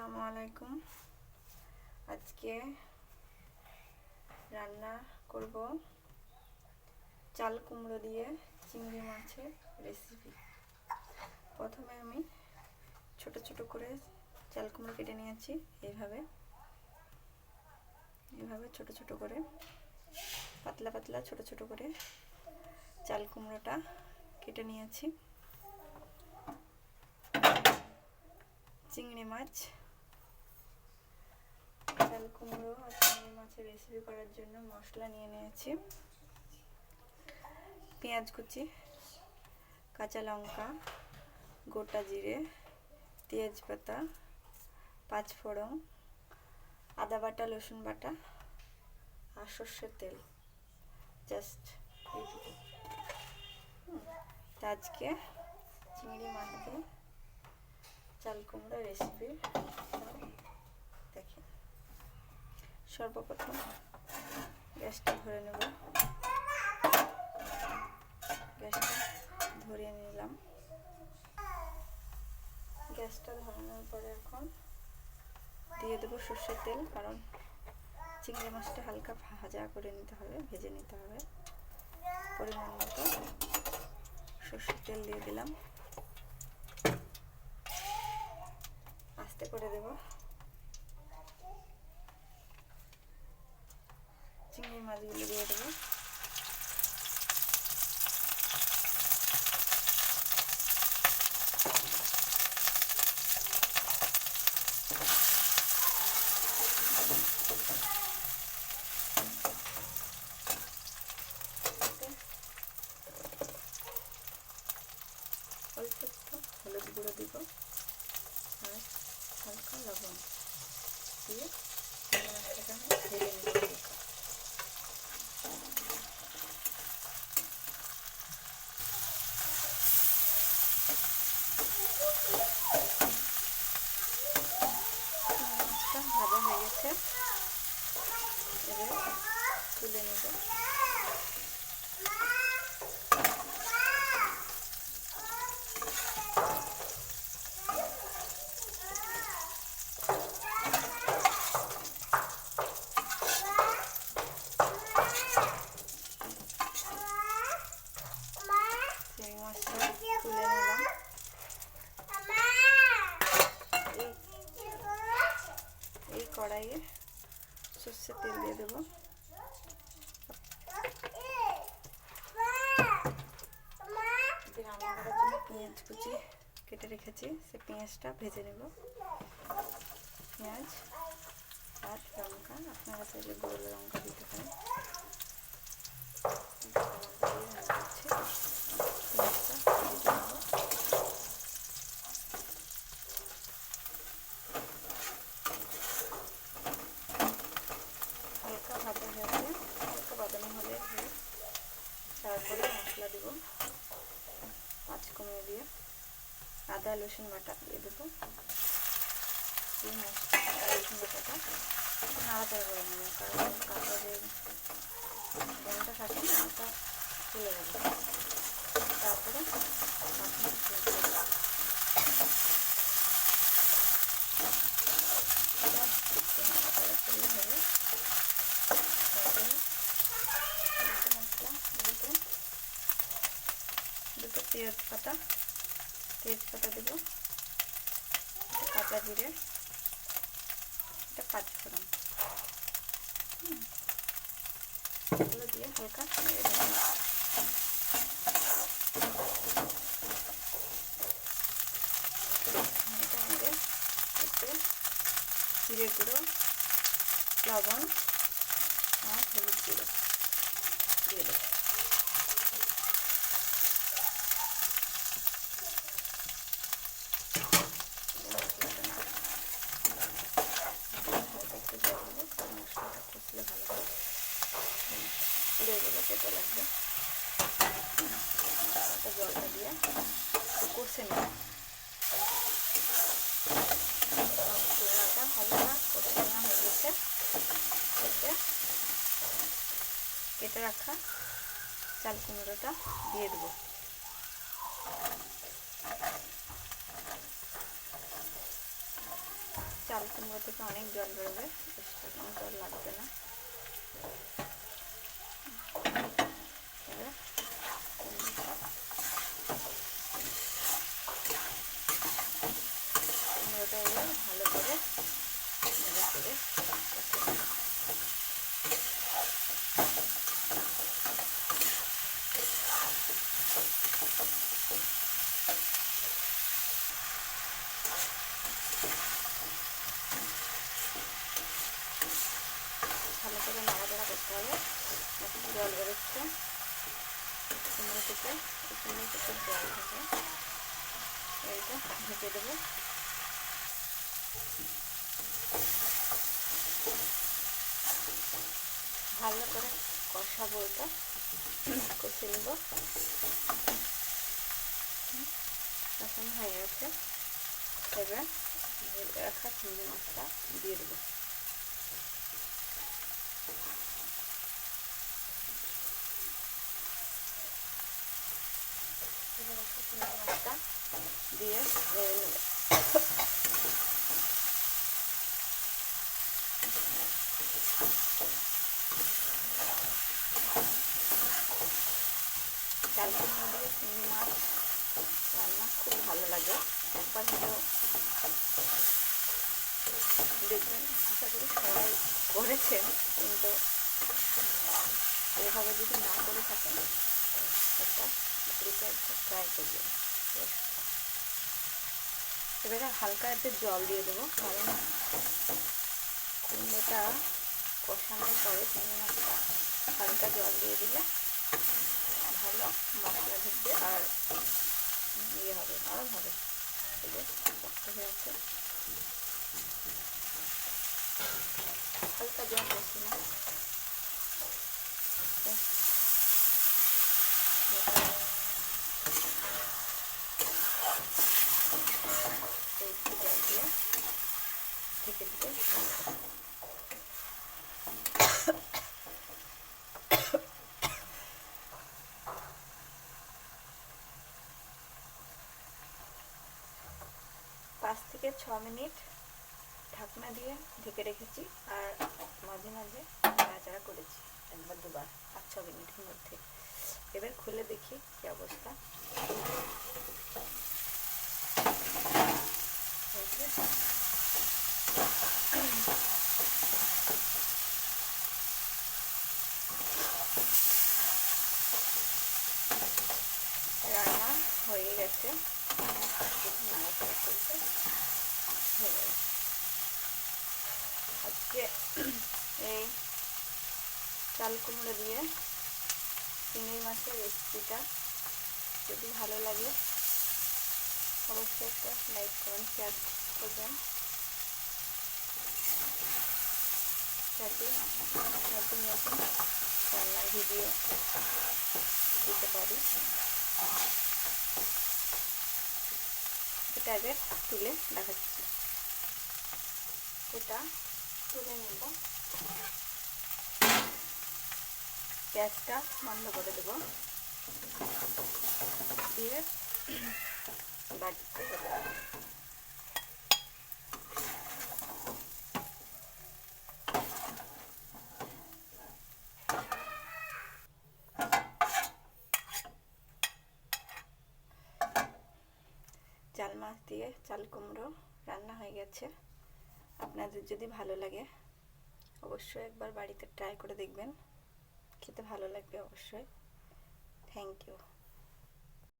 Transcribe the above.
আসসালামু আলাইকুম। আজকে রান্না করব চাল কুমড়ো দিয়ে চিংড়ি মাছের রেসিপি। প্রথমে আমি ছোট ছোট করে চাল কুমড়ো কেটে নিয়েছি। এইভাবে ছোট ছোট করে পাতলা পাতলা ছোট ছোট করে চাল কুমড়োটা কেটে নিয়েছি। চিংড়ি মাছ, চাল কুমড়ো আর চিংড়ি মাছের রেসিপি করার জন্য মশলা নিয়ে নিয়েছি। পেঁয়াজ কুচি, কাঁচা লঙ্কা, গোটা জিরে, তেজপাতা, পাঁচফোড়ন, আদা বাটা, রসুন বাটা আর সর্ষের তেল, জাস্ট এইটুকু। আজকে চিংড়ি মাছ দিয়ে চাল কুমড়ো রেসিপি দেখি। সর্বপ্রথম গ্যাসটা ধরে নেব। গ্যাসটা ধরিয়ে নিলাম। গ্যাসটা ধরানোর পরে এখন দিয়ে দেবো সর্ষের তেল, কারণ চিংড়ি মাছটা হালকা ভাজা করে নিতে হবে, ভেজে নিতে হবে। পরিমাণ মতো সর্ষের তেল দিয়ে দিলাম। আস্তে করে দেব। চিংড়ি মাছগুলো দিয়ে দেবো। অল্প একটু হলুদ গুঁড়ো দিব আর হালকা লবণ দিয়ে মাছটাকে আমি ভেজে নেব। মাছটা ভাজা হয়ে গেছে, এবার তুলে নেব। এই কড়াইয়ে সর্ষের তেল দিয়ে দেবো। রান্না করার জন্য পেঁয়াজ কুচি কেটে রেখেছি, সে পেঁয়াজটা ভেজে নেব। পেঁয়াজ আর লঙ্কা, আপনারা চাইলে গোল লঙ্কা দিতে পারেন। হালকা ভাজা হয়েছে, হালকা বাদামি হলে তারপরে মশলা দেবো। পাঁচফোড়ন দিয়ে আদা রসুন বাটা দিয়ে দেবো। রসুন বাটাটা নাড়াচাড়া করে নেব, কারণ কাঁচা যে গন্ধটা থাকে না, ওটা চলে যাবে। তারপরে মশলা দিয়ে নাড়াচাড়া করলে হবে। তারপরে মশলা বলতে দুটো তেজপাতা দেবো, এটা কাঁচা জিরে, এটা পাঁচফোড়ন, এগুলো দিয়ে হালকা নেড়ে দেবো। এটা নেড়ে এতে জিরে গুঁড়ো, লবণ আর হলুদ গুঁড়ো দিয়ে দেবো। মশলাটা কষলে ভালো হয়, পুড়ে গেলে পেতে লাগবে। মশলাটা জলটা দিয়ে কষে নেব। মশলাটা হালকা কষে নেওয়া হয়ে গেছে, এতে কেটে রাখা চাল কুমড়োটা দিয়ে দেবো। চাল কুমড়ো থেকে অনেক জল বেরোবে, এক্সট্রা কোনো জল লাগবে না। এবার কুমড়োটা এবার ভালো করে নেড়ে চেড়ে ভালো করে নাড়াচাড়া করতে হবে। জল বেরোচ্ছে কুমড়ো থেকে, কুমড়ো থেকে জল থাকে, এইটা ঢেকে দেবো। ভালো করে কষাবো, এটা কষে নেব। কষানো হয়ে গেছে, এবার রাখা চিংড়ি মাছটা দিয়ে দেবো। রাখা চিংড়ি মাছটা দিয়ে নেড়ে নেবে। চাল কুমড়ো দিয়ে চিংড়ি মাছ রান্না খুব ভালো লাগে, একবার হলেও দেখবেন। আশা করি সবাই করেছেন, কিন্তু এভাবে যদি না করে থাকেন একটা বাড়িতে ট্রাই করবেন। এবারে হালকা একটু জল দিয়ে দেবো, কারণ কুমড়োটা কষানোর পরে চিংড়ি মাছটা হালকা জল দিয়ে দিলে ভালো মশলা ঢুকবে আর ইয়ে হবে, নরম হবে। শক্ত হয়ে আছে, হালকা জল বেশি না। একটু জল দিয়ে ঢেকে দিতে। 5 থেকে 6 মিনিট ঢাকনা দিয়ে ঢেকে রেখেছি, আর মাঝে মাঝে নাড়াচাড়া করেছি একবার দুবার 5-6 মিনিটের মধ্যে। এবার খুলে দেখি কি অবস্থা। রান্না হয়ে গেছে, নাড়াচাড়া করতে হয়ে গেল। আজকে এই চাল কুমড়ো দিয়ে চিংড়ি মাছের রেসিপিটা যদি ভালো লাগে অবশ্যই একটা লাইক কমেন্ট শেয়ার করবেন, যাতে নতুন নতুন রান্নার ভিডিও দিতে পারি। এটা আগে তুলে দেখাচ্ছি, এটা তুলে নেব। গ্যাসটা বন্ধ করে দেব, দিয়ে বাটিতে দেবো। চাল মাছ দিয়ে চাল কুমড়ো রান্না হয়ে গেছে। আপনাদের যদি ভালো লাগে অবশ্যই একবার বাড়িতে ট্রাই করে দেখবেন, খেতে ভালো লাগবে অবশ্যই। Thank you.